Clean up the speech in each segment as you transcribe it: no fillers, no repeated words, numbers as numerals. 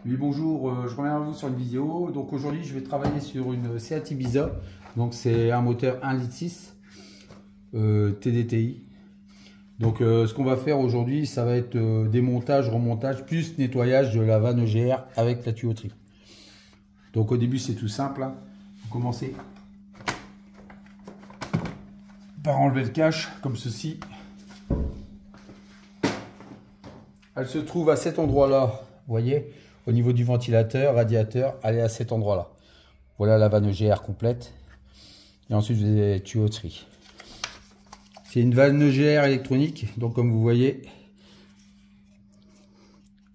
Oui, bonjour, je reviens à vous sur une vidéo. Donc aujourd'hui, je vais travailler sur une Seat Ibiza. Donc c'est un moteur 1,6 litre TDTI. Donc ce qu'on va faire aujourd'hui, ça va être démontage, remontage, plus nettoyage de la vanne EGR avec la tuyauterie. Donc au début, c'est tout simple, hein. Vous commencez par enlever le cache, comme ceci. Elle se trouve à cet endroit-là, vous voyez, au niveau du ventilateur, radiateur, elle est à cet endroit-là. Voilà la vanne EGR complète. Et ensuite, vous avez la tuyauterie. C'est une vanne EGR électronique, donc comme vous voyez,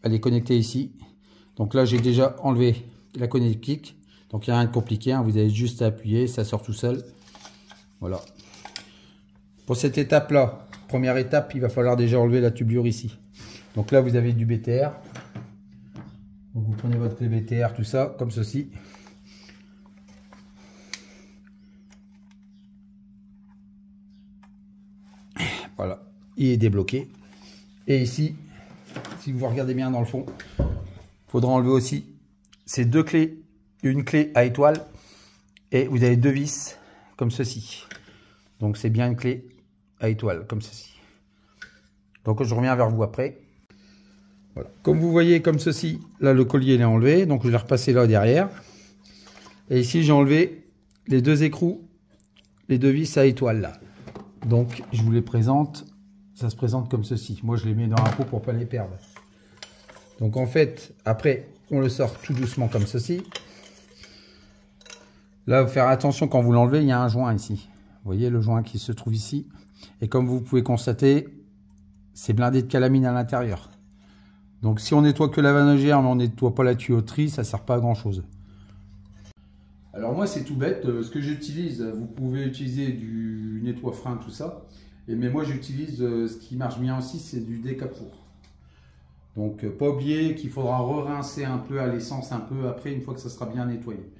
elle est connectée ici. Donc là, j'ai déjà enlevé la connectique. Donc il n'y a rien de compliqué, hein. Vous avez juste à appuyer, ça sort tout seul. Voilà. Pour cette étape-là, première étape, il va falloir déjà enlever la tubulure ici. Donc là, vous avez du BTR. Donc vous prenez votre clé BTR, tout ça, comme ceci. Voilà, il est débloqué. Et ici, si vous regardez bien dans le fond, il faudra enlever aussi ces deux clés. Une clé à étoile et vous avez deux vis comme ceci. Donc c'est bien une clé à étoile comme ceci. Donc je reviens vers vous après. Voilà. Comme vous voyez comme ceci, là le collier il est enlevé, donc je vais repasser là derrière. Et ici j'ai enlevé les deux écrous, les deux vis à étoile là. Donc je vous les présente, ça se présente comme ceci. Moi je les mets dans un pot pour pas les perdre. Donc en fait, après on le sort tout doucement comme ceci. Là, faut faire attention quand vous l'enlevez, il y a un joint ici. Vous voyez le joint qui se trouve ici. Et comme vous pouvez constater, c'est blindé de calamine à l'intérieur. Donc si on nettoie que la vanne EGR, mais on nettoie pas la tuyauterie, ça sert pas à grand chose. Alors moi c'est tout bête, ce que j'utilise, vous pouvez utiliser du nettoie-frein, tout ça. Mais moi j'utilise, ce qui marche bien aussi, c'est du décapour. Donc pas oublier qu'il faudra re-rincer un peu à l'essence un peu après, une fois que ça sera bien nettoyé.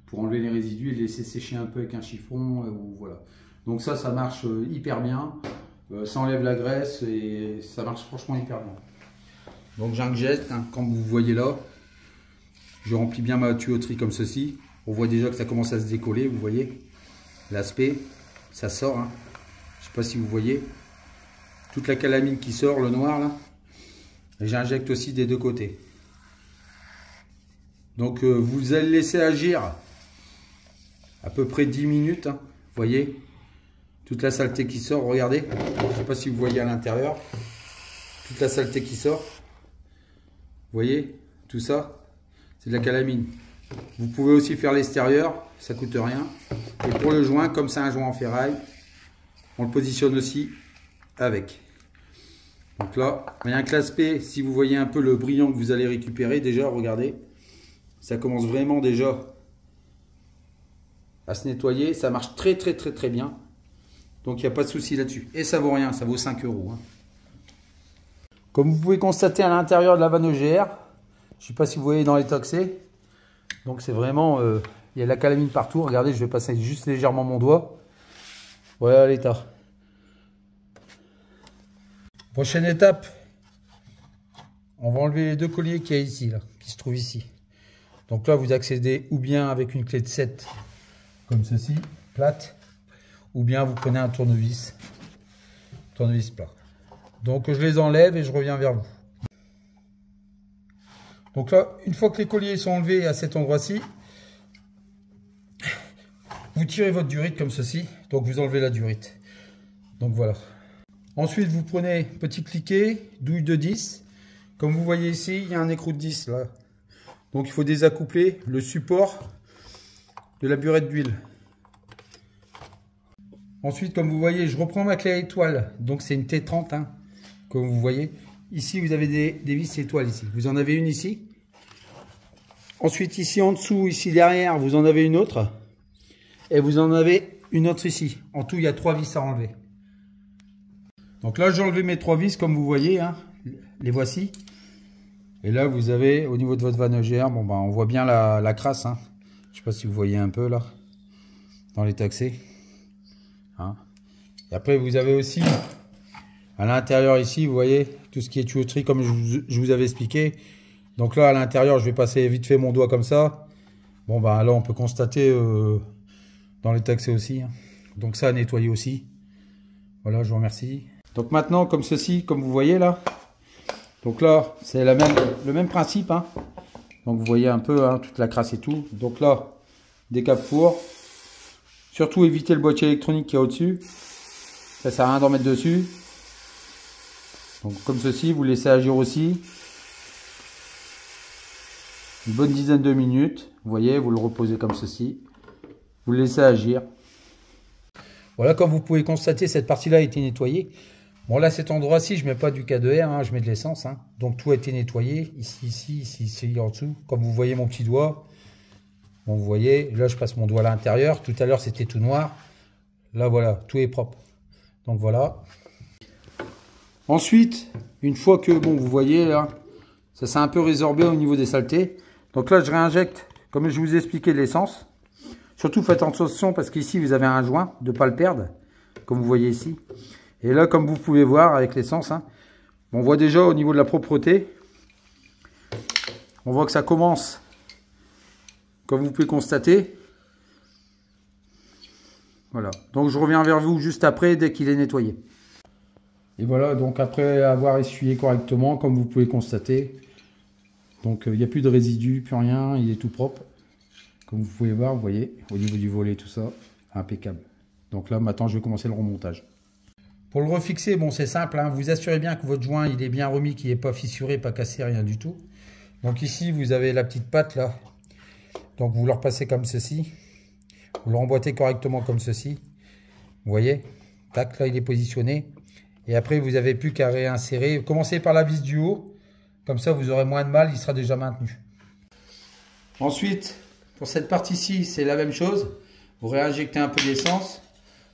Pour enlever les résidus et les laisser sécher un peu avec un chiffon. Voilà. Donc ça marche hyper bien. Ça enlève la graisse et ça marche franchement hyper bien. Donc j'injecte, hein, comme vous voyez là. Je remplis bien ma tuyauterie comme ceci. On voit déjà que ça commence à se décoller, vous voyez. L'aspect, ça sort. Hein. Je ne sais pas si vous voyez. Toute la calamine qui sort, le noir là. Et j'injecte aussi des deux côtés. Donc vous allez laisser agir à peu près 10 minutes, hein. Vous voyez, toute la saleté qui sort, regardez, je ne sais pas si vous voyez à l'intérieur, toute la saleté qui sort, vous voyez, tout ça, c'est de la calamine. Vous pouvez aussi faire l'extérieur, ça ne coûte rien. Et pour le joint, comme c'est un joint en ferraille, on le positionne aussi avec. Donc là, rien que l'aspect, si vous voyez un peu le brillant que vous allez récupérer, déjà, regardez, ça commence vraiment déjà à se nettoyer, ça marche très bien. Donc il n'y a pas de souci là-dessus. Et ça vaut rien, ça vaut 5 €. Hein. Comme vous pouvez constater à l'intérieur de la vanne EGR, je ne sais pas si vous voyez dans les toxés, donc c'est vraiment, il y a de la calamine partout. Regardez, je vais passer juste légèrement mon doigt. Voilà l'état. Prochaine étape, on va enlever les deux colliers qu'il y a ici, là, qui se trouvent ici. Donc là, vous accédez ou bien avec une clé de 7, comme ceci, plate, ou bien vous prenez un tournevis plat. Donc je les enlève et je reviens vers vous. Donc là, une fois que les colliers sont enlevés à cet endroit-ci, vous tirez votre durite comme ceci, donc vous enlevez la durite. Donc voilà. Ensuite, vous prenez petit cliquet, douille de 10. Comme vous voyez ici, il y a un écrou de 10 là. Donc il faut désaccoupler le support de la burette d'huile. Ensuite, comme vous voyez, je reprends ma clé à étoile. Donc c'est une T30, hein, comme vous voyez. Ici, vous avez des vis étoiles ici. Vous en avez une ici. Ensuite, ici en dessous, ici derrière, vous en avez une autre. Et vous en avez une autre ici. En tout, il y a 3 vis à enlever. Donc là, j'ai enlevé mes 3 vis, comme vous voyez. Hein, les voici. Et là, vous avez, au niveau de votre vanne EGR, bon, ben, on voit bien la crasse. Hein. Je ne sais pas si vous voyez un peu là, dans les taxés. Hein. Et après, vous avez aussi, à l'intérieur ici, vous voyez, tout ce qui est tuyauterie, comme je vous avais expliqué. Donc là, à l'intérieur, je vais passer vite fait mon doigt comme ça. Bon, bah là, on peut constater dans les taxés aussi. Hein. Donc ça, à nettoyer aussi. Voilà, je vous remercie. Donc maintenant, comme ceci, comme vous voyez là. Donc là, c'est le même principe. Hein. Donc vous voyez un peu hein, toute la crasse et tout. Donc là, des capes four. Surtout éviter le boîtier électronique qui est au-dessus. Ça sert à rien d'en mettre dessus. Donc comme ceci, vous laissez agir aussi. Une bonne dizaine de minutes. Vous voyez, vous le reposez comme ceci. Vous le laissez agir. Voilà, comme vous pouvez constater, cette partie-là a été nettoyée. Bon, là, cet endroit-ci, je ne mets pas du K2R, hein, je mets de l'essence. Hein. Donc, tout a été nettoyé. Ici, en dessous. Comme vous voyez mon petit doigt. Bon, vous voyez, là, je passe mon doigt à l'intérieur. Tout à l'heure, c'était tout noir. Là, voilà, tout est propre. Donc, voilà. Ensuite, une fois que, bon, vous voyez, là, ça s'est un peu résorbé au niveau des saletés. Donc là, je réinjecte, comme je vous ai expliqué, de l'essence. Surtout, faites attention parce qu'ici, vous avez un joint, de ne pas le perdre, comme vous voyez ici. Et là, comme vous pouvez voir avec l'essence, hein, on voit déjà au niveau de la propreté, on voit que ça commence, comme vous pouvez constater. Voilà, donc je reviens vers vous juste après, dès qu'il est nettoyé. Et voilà, donc après avoir essuyé correctement, comme vous pouvez constater, donc il n'y a plus de résidus, plus rien, il est tout propre. Comme vous pouvez voir, vous voyez, au niveau du volet, tout ça, impeccable. Donc là, maintenant, je vais commencer le remontage. Pour le refixer, bon, c'est simple, hein, vous assurez bien que votre joint, il est bien remis, qu'il n'est pas fissuré, pas cassé, rien du tout. Donc ici, vous avez la petite patte, là. Donc vous le repassez comme ceci. Vous le remboîtez correctement comme ceci. Vous voyez, tac, là, il est positionné. Et après, vous n'avez plus qu'à réinsérer. Commencez par la vis du haut. Comme ça, vous aurez moins de mal, il sera déjà maintenu. Ensuite, pour cette partie-ci, c'est la même chose. Vous réinjectez un peu d'essence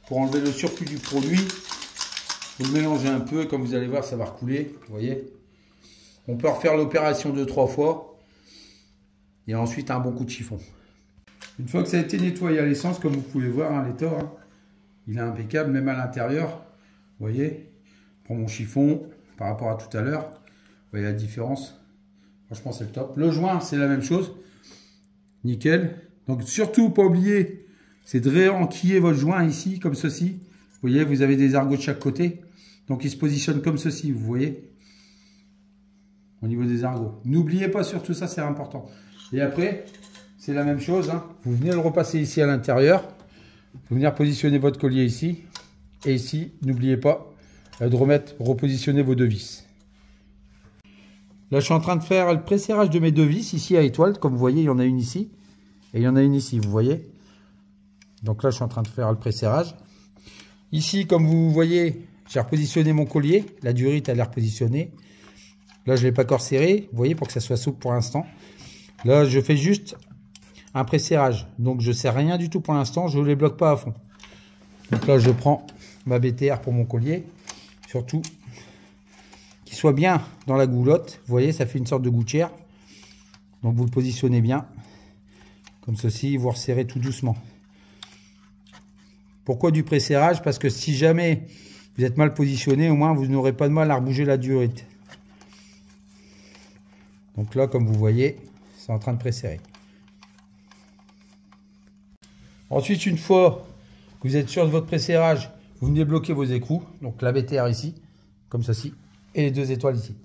pour enlever le surplus du produit. Vous le mélangez un peu et comme vous allez voir, ça va recouler. Vous voyez. On peut refaire l'opération 2-3 fois. Et ensuite, un bon coup de chiffon. Une fois que ça a été nettoyé à l'essence, comme vous pouvez voir, hein, l'étore, hein, il est impeccable, même à l'intérieur. Vous voyez. Je prends mon chiffon par rapport à tout à l'heure. Vous voyez la différence. Franchement, c'est le top. Le joint, c'est la même chose. Nickel. Donc surtout, pas oublier, c'est de réenquiller votre joint ici, comme ceci. Vous voyez, vous avez des argots de chaque côté. Donc il se positionne comme ceci, vous voyez. Au niveau des argots. N'oubliez pas surtout ça, c'est important. Et après, c'est la même chose. Hein. Vous venez le repasser ici à l'intérieur. Vous venez positionner votre collier ici. Et ici, n'oubliez pas de repositionner vos deux vis. Là, je suis en train de faire le presserrage de mes deux vis ici à étoile. Comme vous voyez, il y en a une ici et il y en a une ici, vous voyez. Donc là, je suis en train de faire le presserrage. Ici, comme vous voyez, j'ai repositionné mon collier. La durite, elle est repositionnée. Là, je ne l'ai pas encore serré, vous voyez, pour que ça soit souple pour l'instant. Là, je fais juste un presserrage. Donc, je ne serre rien du tout pour l'instant. Je ne les bloque pas à fond. Donc là, je prends ma BTR pour mon collier. Surtout qu'il soit bien dans la goulotte. Vous voyez, ça fait une sorte de gouttière. Donc vous le positionnez bien. Comme ceci, vous resserrez tout doucement. Pourquoi du presserrage? Parce que si jamais vous êtes mal positionné, au moins vous n'aurez pas de mal à rebouger la durite. Donc là, comme vous voyez, c'est en train de presserrer. Ensuite, une fois que vous êtes sûr de votre presserrage, vous venez bloquer vos écrous. Donc la BTR ici, comme ceci. Et les deux étoiles ici.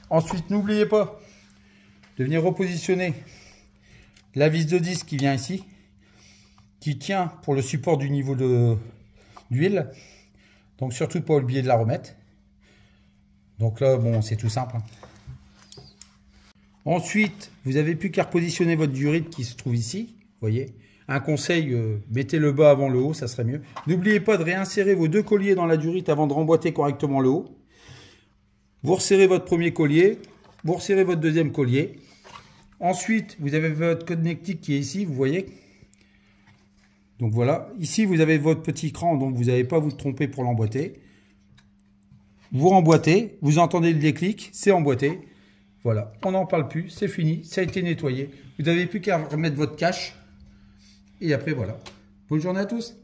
Ensuite, n'oubliez pas de venir repositionner la vis de 10 qui vient ici, qui tient pour le support du niveau d'huile. Donc surtout pas oublier de la remettre. Donc là, bon, c'est tout simple. Hein. Ensuite, vous n'avez plus qu'à repositionner votre durite qui se trouve ici. Vous voyez. Un conseil, mettez le bas avant le haut, ça serait mieux. N'oubliez pas de réinsérer vos deux colliers dans la durite avant de remboîter correctement le haut. Vous resserrez votre premier collier, vous resserrez votre deuxième collier. Ensuite, vous avez votre connectique qui est ici, vous voyez. Donc voilà, ici vous avez votre petit cran, donc vous n'allez pas vous tromper pour l'emboîter. Vous remboîtez, vous entendez le déclic, c'est emboîté. Voilà, on n'en parle plus, c'est fini, ça a été nettoyé. Vous n'avez plus qu'à remettre votre cache. Et après voilà. Bonne journée à tous.